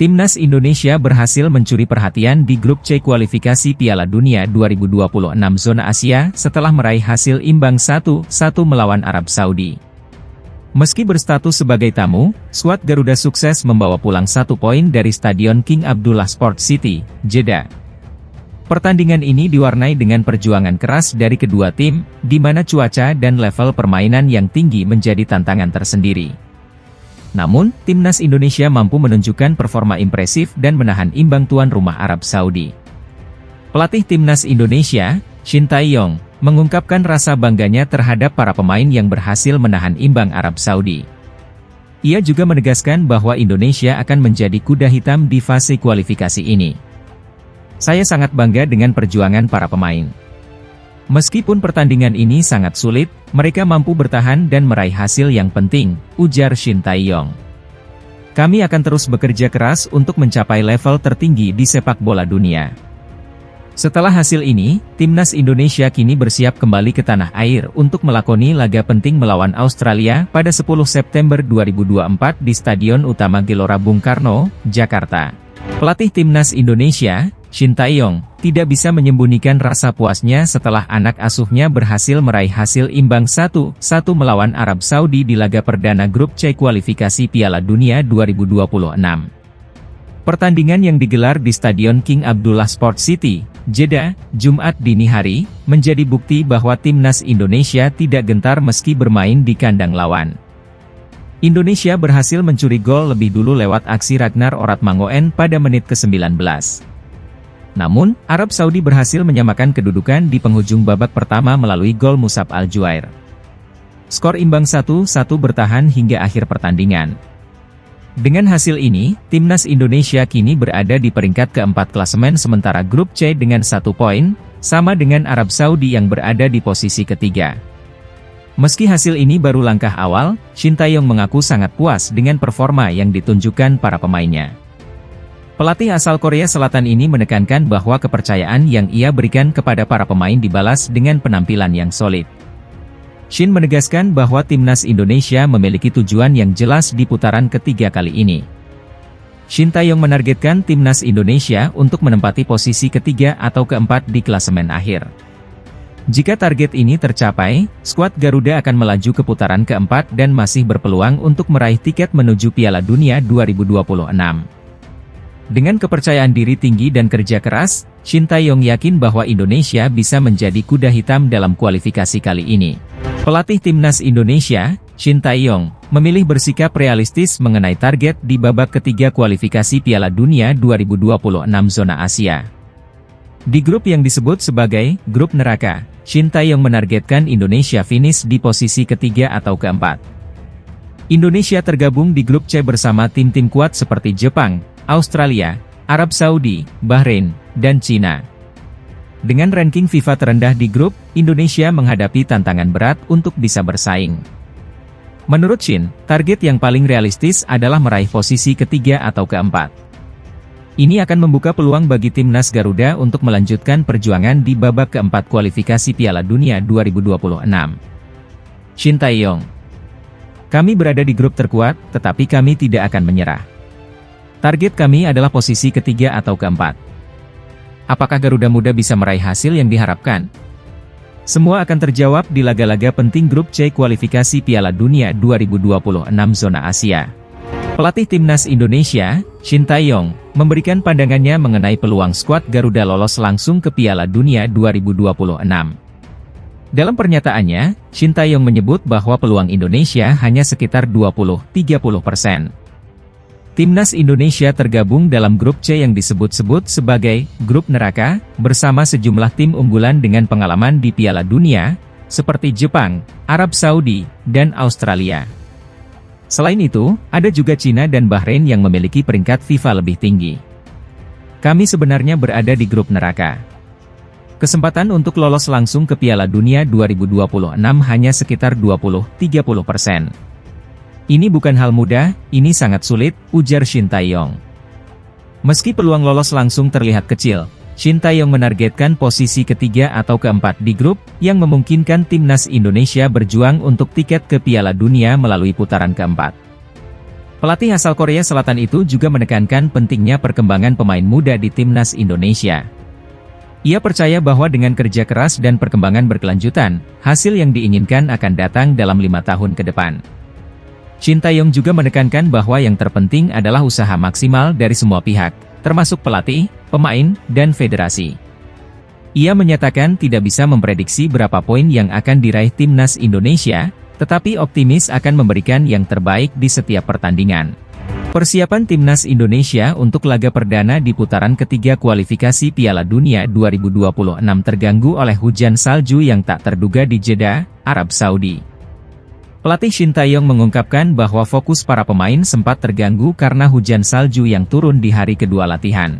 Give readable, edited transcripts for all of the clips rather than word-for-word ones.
Timnas Indonesia berhasil mencuri perhatian di grup C kualifikasi Piala Dunia 2026 zona Asia setelah meraih hasil imbang 1-1 melawan Arab Saudi. Meski berstatus sebagai tamu, skuad Garuda sukses membawa pulang 1 poin dari Stadion King Abdullah Sport City, Jeddah. Pertandingan ini diwarnai dengan perjuangan keras dari kedua tim, di mana cuaca dan level permainan yang tinggi menjadi tantangan tersendiri. Namun, Timnas Indonesia mampu menunjukkan performa impresif dan menahan imbang tuan rumah Arab Saudi. Pelatih Timnas Indonesia, Shin Tae-yong, mengungkapkan rasa bangganya terhadap para pemain yang berhasil menahan imbang Arab Saudi. Ia juga menegaskan bahwa Indonesia akan menjadi kuda hitam di fase kualifikasi ini. Saya sangat bangga dengan perjuangan para pemain. Meskipun pertandingan ini sangat sulit, mereka mampu bertahan dan meraih hasil yang penting, ujar Shin Tae-yong. Kami akan terus bekerja keras untuk mencapai level tertinggi di sepak bola dunia. Setelah hasil ini, Timnas Indonesia kini bersiap kembali ke tanah air untuk melakoni laga penting melawan Australia pada 10 September 2024 di Stadion Utama Gelora Bung Karno, Jakarta. Pelatih Timnas Indonesia, Shin Tae-yong, tidak bisa menyembunyikan rasa puasnya setelah anak asuhnya berhasil meraih hasil imbang 1-1 melawan Arab Saudi di laga perdana grup C kualifikasi Piala Dunia 2026. Pertandingan yang digelar di Stadion King Abdullah Sport City, Jeddah, Jumat dini hari, menjadi bukti bahwa Timnas Indonesia tidak gentar meski bermain di kandang lawan. Indonesia berhasil mencuri gol lebih dulu lewat aksi Ragnar Oratmangoen pada menit ke-19. Namun, Arab Saudi berhasil menyamakan kedudukan di penghujung babak pertama melalui gol Musab Al-Juair. Skor imbang 1-1 bertahan hingga akhir pertandingan. Dengan hasil ini, Timnas Indonesia kini berada di peringkat keempat klasemen sementara grup C dengan 1 poin, sama dengan Arab Saudi yang berada di posisi ketiga. Meski hasil ini baru langkah awal, Shin Tae-yong mengaku sangat puas dengan performa yang ditunjukkan para pemainnya. Pelatih asal Korea Selatan ini menekankan bahwa kepercayaan yang ia berikan kepada para pemain dibalas dengan penampilan yang solid. Shin menegaskan bahwa Timnas Indonesia memiliki tujuan yang jelas di putaran ketiga kali ini. Shin Tae-yong menargetkan Timnas Indonesia untuk menempati posisi ketiga atau keempat di klasemen akhir. Jika target ini tercapai, skuad Garuda akan melaju ke putaran keempat dan masih berpeluang untuk meraih tiket menuju Piala Dunia 2026. Dengan kepercayaan diri tinggi dan kerja keras, Shin Tae-yong yakin bahwa Indonesia bisa menjadi kuda hitam dalam kualifikasi kali ini. Pelatih Timnas Indonesia, Shin Tae-yong, memilih bersikap realistis mengenai target di babak ketiga kualifikasi Piala Dunia 2026 zona Asia. Di grup yang disebut sebagai grup neraka, Shin Tae-yong menargetkan Indonesia finish di posisi ketiga atau keempat. Indonesia tergabung di grup C bersama tim-tim kuat seperti Jepang, Australia, Arab Saudi, Bahrain, dan Cina. Dengan ranking FIFA terendah di grup, Indonesia menghadapi tantangan berat untuk bisa bersaing. Menurut Shin, target yang paling realistis adalah meraih posisi ketiga atau keempat. Ini akan membuka peluang bagi Timnas Garuda untuk melanjutkan perjuangan di babak keempat kualifikasi Piala Dunia 2026. Shin Tae-yong: kami berada di grup terkuat, tetapi kami tidak akan menyerah. Target kami adalah posisi ketiga atau keempat. Apakah Garuda Muda bisa meraih hasil yang diharapkan? Semua akan terjawab di laga-laga penting grup C kualifikasi Piala Dunia 2026 zona Asia. Pelatih Timnas Indonesia, Shin Tae-yong, memberikan pandangannya mengenai peluang skuad Garuda lolos langsung ke Piala Dunia 2026. Dalam pernyataannya, Shin Tae-yong menyebut bahwa peluang Indonesia hanya sekitar 20-30%. Timnas Indonesia tergabung dalam grup C yang disebut-sebut sebagai grup neraka, bersama sejumlah tim unggulan dengan pengalaman di Piala Dunia, seperti Jepang, Arab Saudi, dan Australia. Selain itu, ada juga Cina dan Bahrain yang memiliki peringkat FIFA lebih tinggi. Kami sebenarnya berada di grup neraka. Kesempatan untuk lolos langsung ke Piala Dunia 2026 hanya sekitar 20-30%. Ini bukan hal mudah, ini sangat sulit, ujar Shin Tae-yong. Meski peluang lolos langsung terlihat kecil, Shin Tae-yong menargetkan posisi ketiga atau keempat di grup, yang memungkinkan timnas Indonesia berjuang untuk tiket ke Piala Dunia melalui putaran keempat. Pelatih asal Korea Selatan itu juga menekankan pentingnya perkembangan pemain muda di timnas Indonesia. Ia percaya bahwa dengan kerja keras dan perkembangan berkelanjutan, hasil yang diinginkan akan datang dalam 5 tahun ke depan. Shin Tae-yong juga menekankan bahwa yang terpenting adalah usaha maksimal dari semua pihak, termasuk pelatih, pemain, dan federasi. Ia menyatakan tidak bisa memprediksi berapa poin yang akan diraih timnas Indonesia, tetapi optimis akan memberikan yang terbaik di setiap pertandingan. Persiapan timnas Indonesia untuk laga perdana di putaran ketiga kualifikasi Piala Dunia 2026 terganggu oleh hujan salju yang tak terduga di Jeddah, Arab Saudi. Pelatih Shin Tae-yong mengungkapkan bahwa fokus para pemain sempat terganggu karena hujan salju yang turun di hari kedua latihan.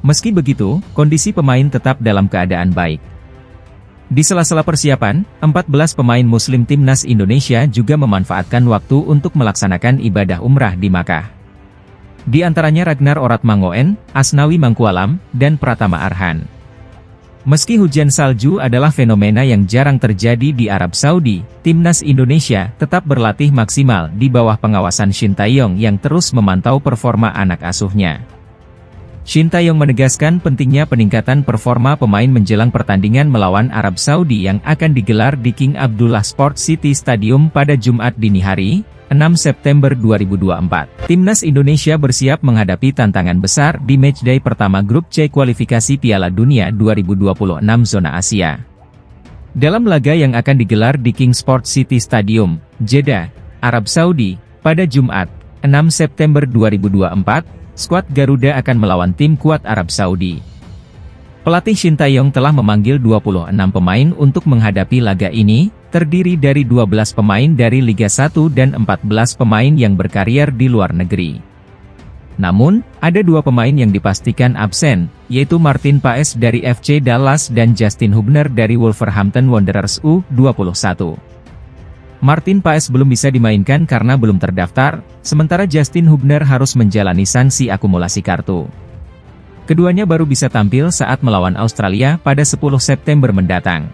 Meski begitu, kondisi pemain tetap dalam keadaan baik. Di sela-sela persiapan, 14 pemain Muslim timnas Indonesia juga memanfaatkan waktu untuk melaksanakan ibadah umrah di Makkah. Di antaranya Ragnar Oratmangoen, Asnawi Mangkualam, dan Pratama Arhan. Meski hujan salju adalah fenomena yang jarang terjadi di Arab Saudi, timnas Indonesia tetap berlatih maksimal di bawah pengawasan Shin Tae-yong yang terus memantau performa anak asuhnya. Shin Tae-yong menegaskan pentingnya peningkatan performa pemain menjelang pertandingan melawan Arab Saudi yang akan digelar di King Abdullah Sport City Stadium pada Jumat dini hari, 6 September 2024. Timnas Indonesia bersiap menghadapi tantangan besar di matchday pertama grup C kualifikasi Piala Dunia 2026 zona Asia. Dalam laga yang akan digelar di King Sport City Stadium, Jeddah, Arab Saudi, pada Jumat, 6 September 2024, skuad Garuda akan melawan tim kuat Arab Saudi. Pelatih Shin Tae-yong telah memanggil 26 pemain untuk menghadapi laga ini, terdiri dari 12 pemain dari Liga 1 dan 14 pemain yang berkarier di luar negeri. Namun, ada 2 pemain yang dipastikan absen, yaitu Martin Paes dari FC Dallas dan Justin Hubner dari Wolverhampton Wanderers U21. Martin Paes belum bisa dimainkan karena belum terdaftar, sementara Justin Hubner harus menjalani sanksi akumulasi kartu. Keduanya baru bisa tampil saat melawan Australia pada 10 September mendatang.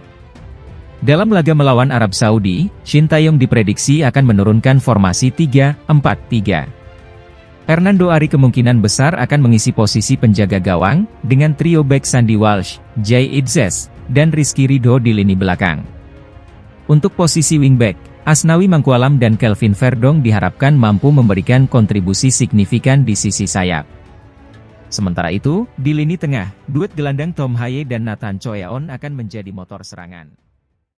Dalam laga melawan Arab Saudi, Shin Tae-yong diprediksi akan menurunkan formasi 3-4-3. Hernando Ari kemungkinan besar akan mengisi posisi penjaga gawang, dengan trio bek Sandy Walsh, Jay Idzes, dan Rizky Ridho di lini belakang. Untuk posisi wingback, Asnawi Mangkualam dan Kelvin Verdong diharapkan mampu memberikan kontribusi signifikan di sisi sayap. Sementara itu, di lini tengah, duet gelandang Tom Haye dan Nathan Choeon akan menjadi motor serangan.